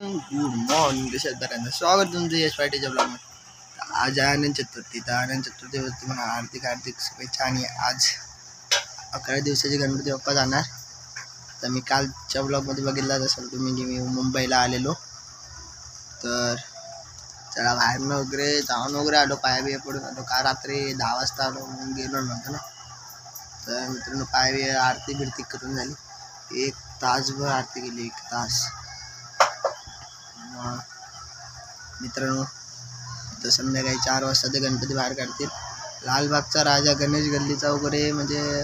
Good morning देशात स्वागत तुमचं यश पार्टीच्या ब्लॉगमध्ये। आज आहे अनंत चतुर्थी। तर अनंत चतुर्थीवरती म्हणा हार्दिक शुभेच्छा। आणि आज 11 दिवसाची गणपती बाप्पा जाणार। तर मी कालच्या ब्लॉगमध्ये बघितलं असेल तुम्ही की मी मुंबईला आलेलो। तर चला बाहेर वगैरे जाऊन वगैरे आलो, पाया बिया पडून आलो। का रात्री 10 वाजता आलो म्हणून गेलो नव्हतं ना। तर मित्रांनो पाय बिया आरती बिरती करून झाली, 1 तासभर आरती केली, 1 तास। मित्रांनो तर संध्याकाळी 4 वाजता ते गणपती बाहेर काढतील। लालबागचा राजा गणेश गल्लीचा वगैरे म्हणजे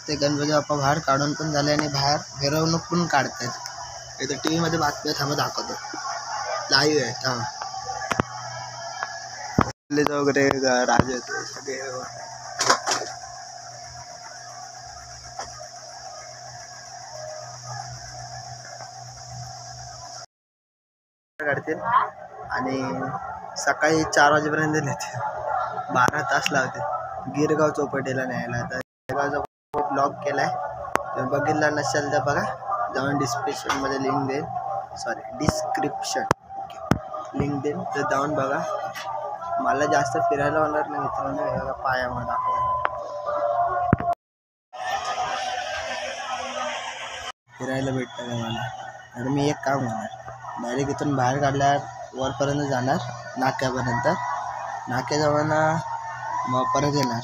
ते गणपती बाप्पा बाहेर काढून पण झाले आणि बाहेर मिरवणूक पण काढतात। इथं टी व्हीमध्ये बातम्या थांबा दाखवतो, लाईव्ह आहे थांबा। गल्लीचा वगैरे राजा होते सगळे काढतील आणि सकाळी 4 वाजेपर्यंत नेतील। 12 तास लावते गिरगाव चौपाटीला न्यायला। तर गिरगावचा ब्लॉग केलाय, तर बघितला नसेल तर बघा, जाऊन डिस्क्रिप्शनमध्ये लिंक देईल, डिस्क्रिप्शन लिंक देईल, तर जाऊन बघा। मला जास्त फिरायला होणार नाही मित्रांनो, पायामध्ये दाखवा फिरायला भेटतं का मला। तर मी एक काम करणार, डायरेक्ट इथून बाहेर काढल्यावर वरपर्यंत जाणार नाक्यापर्यंत, नाक्याजवळ मग परत येणार।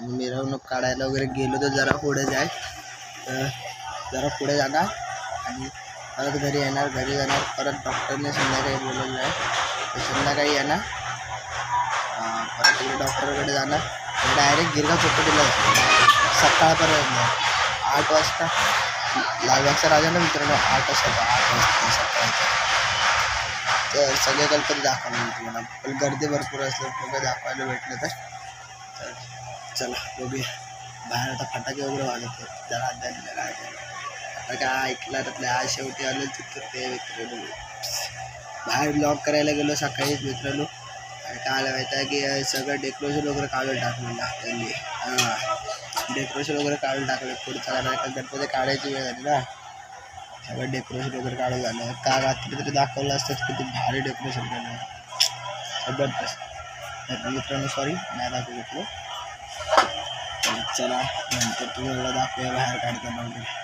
मिरवणूक काढायला वगैरे गेलो तर जरा पुढे जाय, तर जरा पुढे जाणार आणि परत घरी येणार, घरी जाणार। परत डॉक्टरने संध्याकाळी बोलवलं आहे, तर संध्याकाळी येणार, परत तिकडे डॉक्टरकडे जाणार। डायरेक्ट गिरगाव चौपाटीला सकाळपर्यंत 8 वाजता लालबागचा राजा ना मित्रांनो, 8 वाजता सकाळचा। तर सगळे गणपती दाखवणार तुम्हाला, पण गर्दी भरपूर असलं सगळं दाखवायला भेटलं तर चला बघूया। बाहेर आता फटाके वगैरे वाजत आहेत, जरा फटाका ऐकला तर आज शेवटी आलो तिथं ते मित्रांनो। बाहेर ब्लॉग करायला गेलो सकाळीच मित्रांनो, आणि काय आलं माहिती आहे की सगळं डेकोरेशन वगैरे काढून टाकलेलं त्यांनी। डेकोरेशन वगैरे काढून टाकलं, पुढचा कारण गणपती काढायची वेळ झाली ना, सगळं डेकोरेशन वगैरे काढून झालं। का रात्री तरी दाखवलं असतं किती भारी डेकोरेशन केलं, जबरदस्त। मित्रांनो सॉरी नाही दाखवू घेतलं, चला नंतर तुम्हाला दाखवूया बाहेर काढताना वगैरे।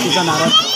तुझा नाराज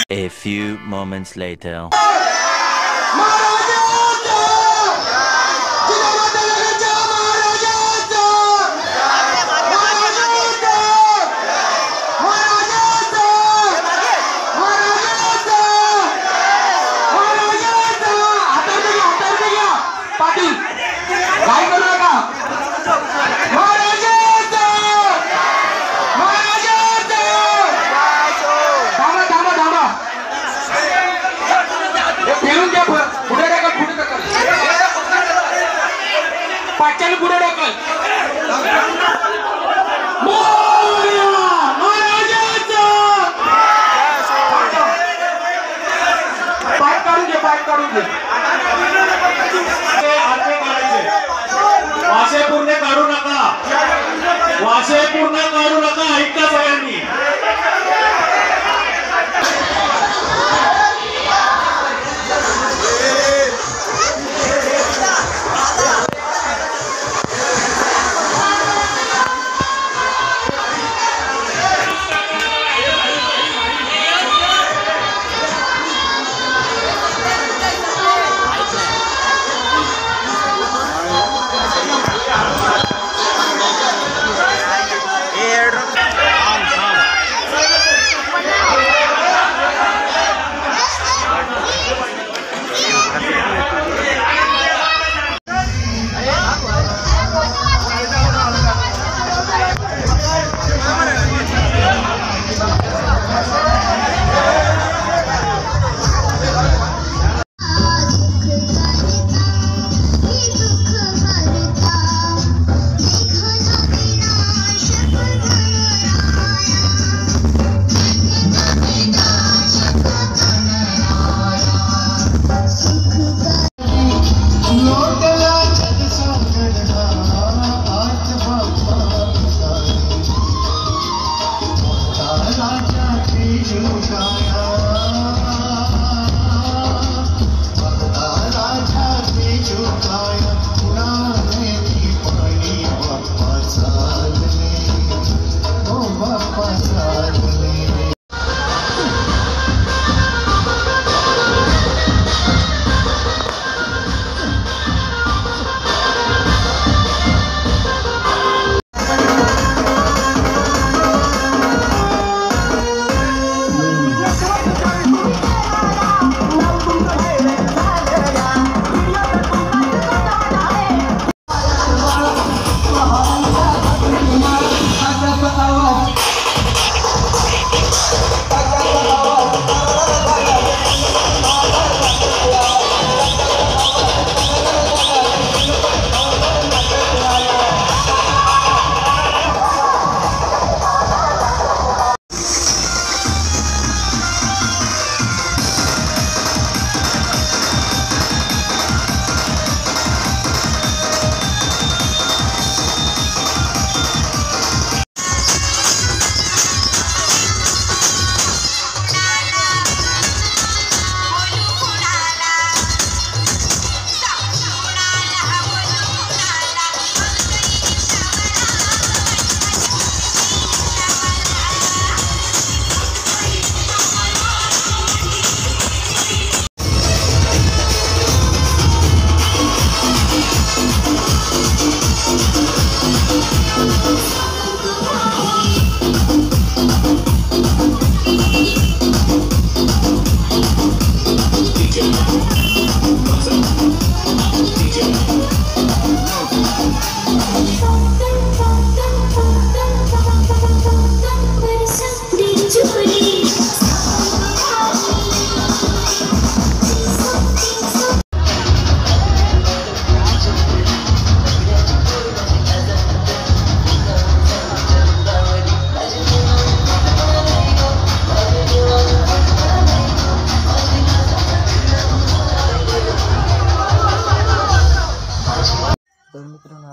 A few moments later. हाताने पुढे ढकल. पाय काढून घे, पाय काढून घे. वासे पूर्ण काढू नका, वासे पूर्ण काढू नका. ऐका सगळ्यांनी.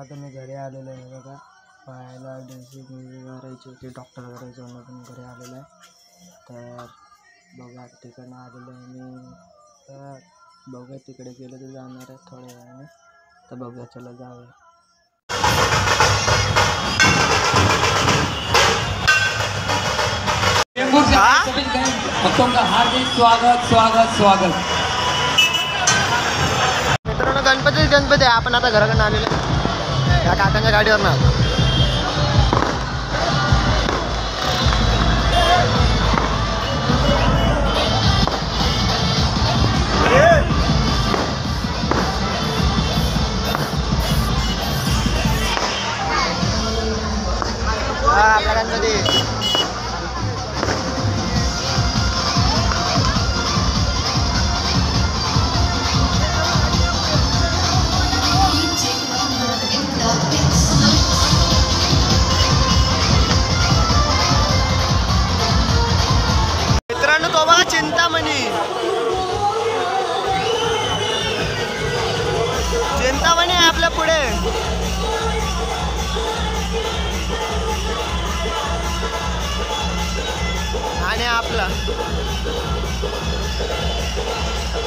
आता मी घरी आलेलो आहे बघा. पायाला ड्रेसिंग करायची होती, डॉक्टर करायचं म्हणून घरी आलेलं आहे. तर बघा ठिकाणं आलेलं आहे मी. तर बघा तिकडे गेलं तर जाणार आहे थोड्या वेळाने. तर बघा चला जाऊया. हार्दिक स्वागत स्वागत स्वागत. मित्रांनो गणपती आहे. आपण आता घराकडून आलेलो आहे या काकांच्या गाडीवर ना. आपला गणपती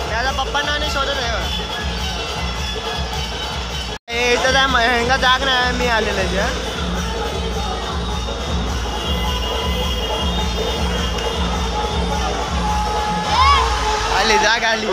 त्याला पप्पांना आणि शोधत आहे बघा. इथं काय हेंगा जाग नाही मी आलेलं आहे. आली जाग आली.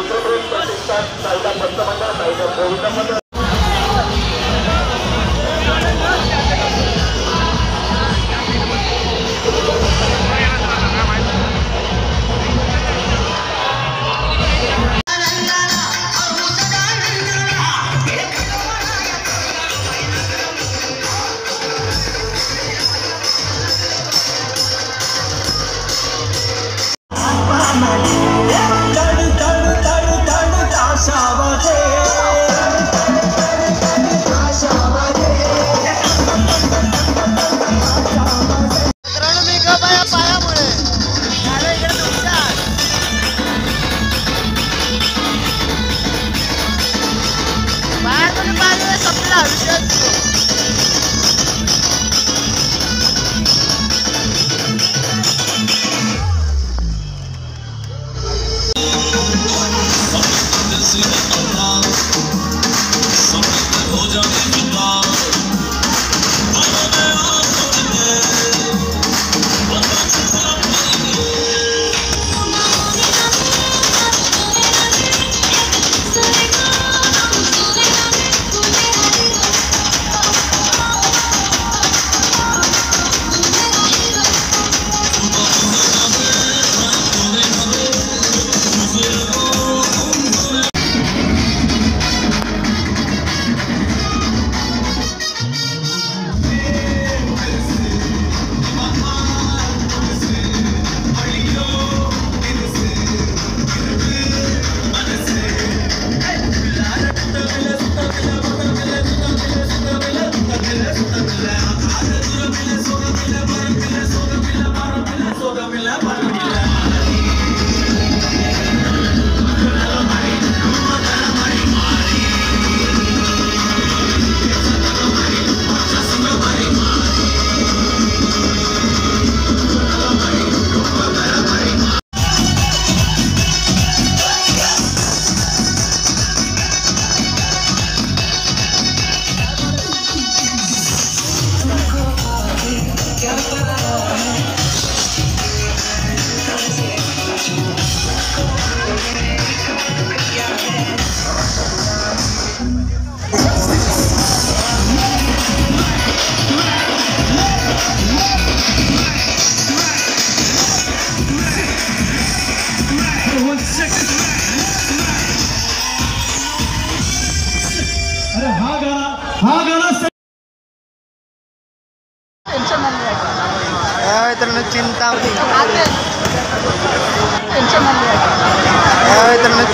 चिंतामणी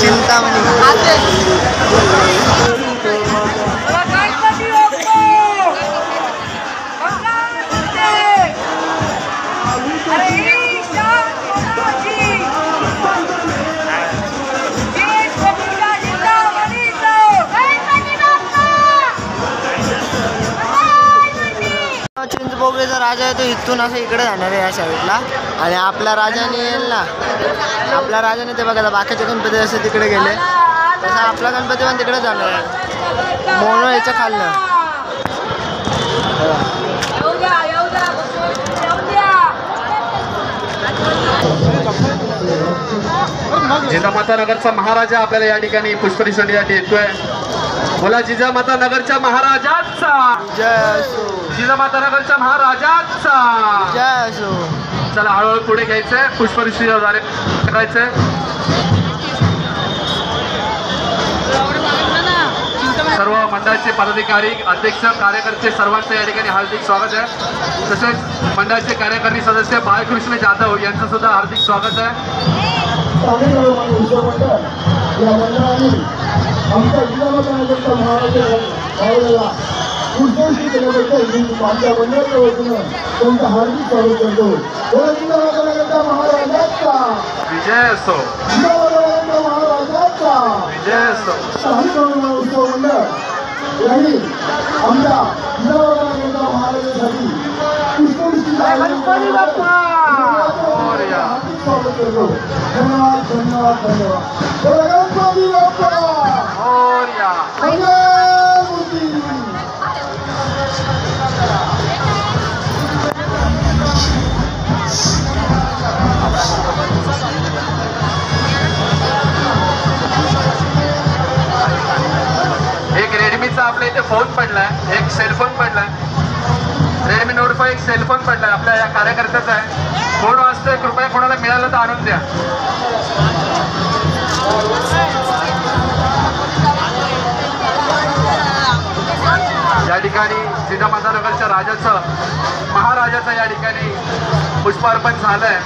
चिंतामणी चिंचपोकळीचा राजा आहे तो इथून असं इकडे जाणार आहे या साईडला आणि आपला राजाने येईल ना आपल्या राजाने ते बघा बाकीचे गणपती असे तिकडे गेले तसं आपला गणपती पण तिकडे जाणार आहे मोनो याचं खाल्लं जिजामाता नगरचा महाराजा आपल्याला या ठिकाणी पुष्परिषदेसाठी येतोय. बोला जिजामाता नगरच्या महाराजाचा जय असो. जिजामाता नगरच्या महाराजाचा जय असो. चला हळूहळू पुढे घ्यायचंय पुष्परिषदेद्वारे करायचंय. सर्व मंडळाचे पदाधिकारी अध्यक्ष कार्यकर्ते सर्वांचं या ठिकाणी हार्दिक स्वागत आहे. तसेच मंडळाचे कार्यकारी सदस्य बाळकृष्ण जाधव यांचं सुद्धा हार्दिक स्वागत आहे. आमच्या जिल्ह्यामध्ये महाराष्ट्राला पुढची केल्याबद्दल आमच्या मंडळाच्या वतीनं त्यांचं हार्दिक स्वागत करतो. महाराजांचा विजय असो. महाराजांचा विजय असो. उत्सव मंडळ यांनी आमच्या जिल्हा महाराजांसाठी पुष्पवृष्टी स्वागत करतो. धन्यवाद धन्यवाद धन्यवाद. गणपती बाप्पा मोरया. मंगलमूर्ती. एक रेडमीचा आपल्या इथे फोन पडलाय, एक सेलफोन पडलाय. रेडमी नोट 5 एक सेलफोन पडलाय आपल्या या कार्यकर्त्याचा आहे. फोन वाजतोय, कृपया कोणाला मिळालं तर आणून द्या. या ठिकाणी सीतामातानगरच्या राजाचं, महाराजाचं या ठिकाणी पुष्पार्पण झालंय.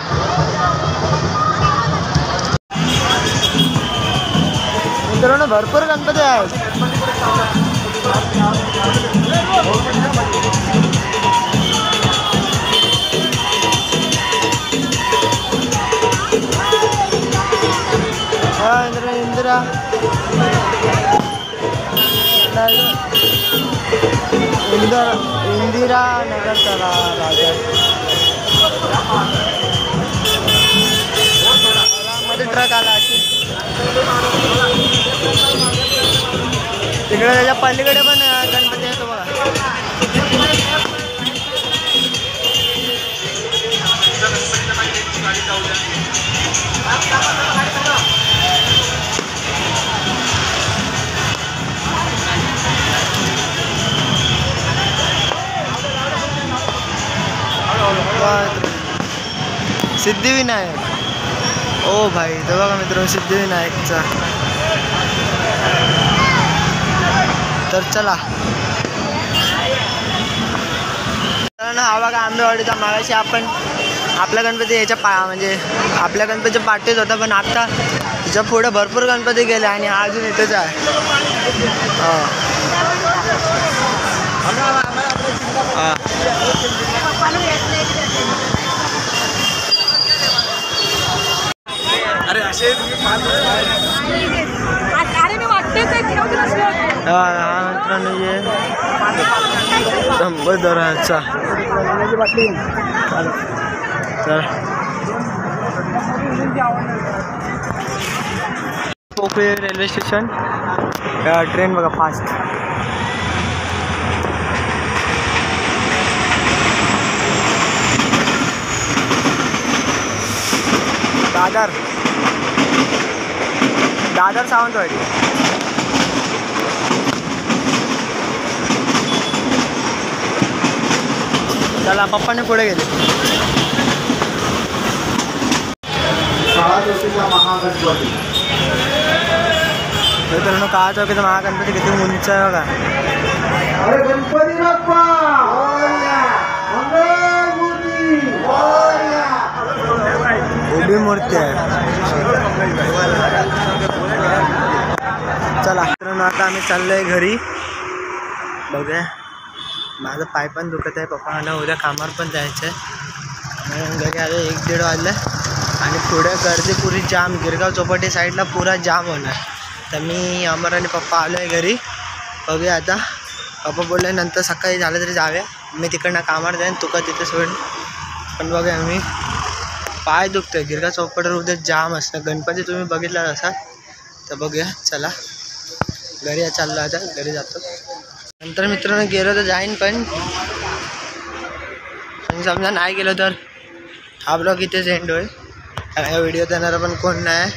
मित्रांनो भरपूर गणपती आहेत. इंदिरा इंदिरा नगरचा राजा मध्ये ट्रक आला. तिकडे त्याच्या पलीकडे पण गणपती आहे तो बघा. सिद्धिविनायक. ओ भाई तो बघा मित्रांनो सिद्धिविनायकचा. तर चला हा बघा आंबेवाडीचा. मागाशी आपण आपला गणपती याच्या म्हणजे आपल्या गणपतीच्या पाठीत होता, पण आता त्याच्या पुढे भरपूर गणपती गेले आणि हा अजून इथेच आहे. मित्रांनो ये दराचा पोखरी रेल्वे स्टेशन. ट्रेन बघा फास्ट. दादर सावंतवाडी. चला पप्पाने पुढे गेले. मित्रांनो काळा चौकीचा महागणपती किती उंच आहे बघा. अरे गणपती बाप्पा मंगलमूर्ती. उभी मूर्ती आहे. चला मित्रांनो आता आम्ही चाललोय घरी. बघूया माझं पाय पण दुखत आहे. पप्पांना उद्या कामावर पण जायचं आहे. घरी आलो 1-1:30 वाजलं आणि पुढे गर्दी पुरी जाम. गिरगाव चौपाटी साईडला पुरा जाम होणार. तर मी अमर आणि पप्पा आलो आहे घरी. बघूया आता. पप्पा बोलले नंतर सकाळी झालं तरी जाऊया. मी तिकडनं कामावर जाईन, तुका तिथे सोड. पण बघूया मी पाय दुखतोय. गिरगाव चौपाटीवर उद्या जाम असतं. गणपती तुम्ही बघितला असाल तर बघूया. चला घरी चाललो आता. घरी जातो. नंतर मित्रांनो गेलो तर जाईन, पण समजा नाही गेलो तर हा ब्लॉग इथेच एंड होईल. या व्हिडिओ देणारा पण कोण नाही,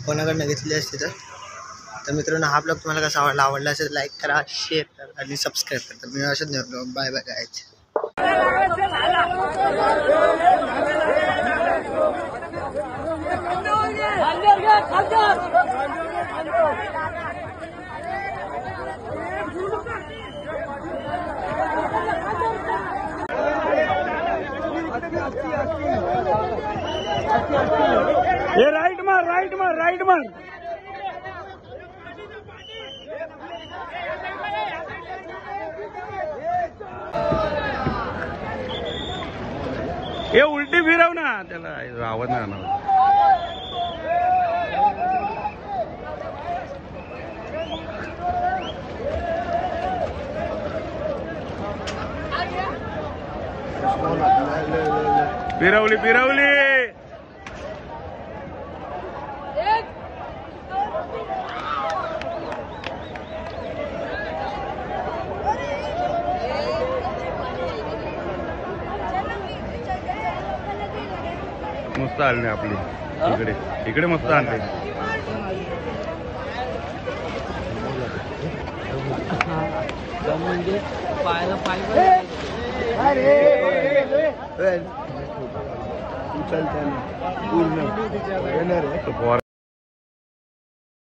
कोणाकडनं घेतली असते तर मित्रांनो हा ब्लॉग तुम्हाला कसा आवडला असेल लाईक करा, शेअर करा आणि सबस्क्राईब करा. मी अशाच नाही ब्लॉग. Bye bye गायच. हे राईट मार, राईट मार, राईट मार. हे उलटी फिरव ना, त्याला रावत नाही आणणार. फिरवली फिरवली. आणले आपली इकडे इकडे मस्त आणले. म्हणजे पाहायला पाहिजे पूर्ण येणार आहे.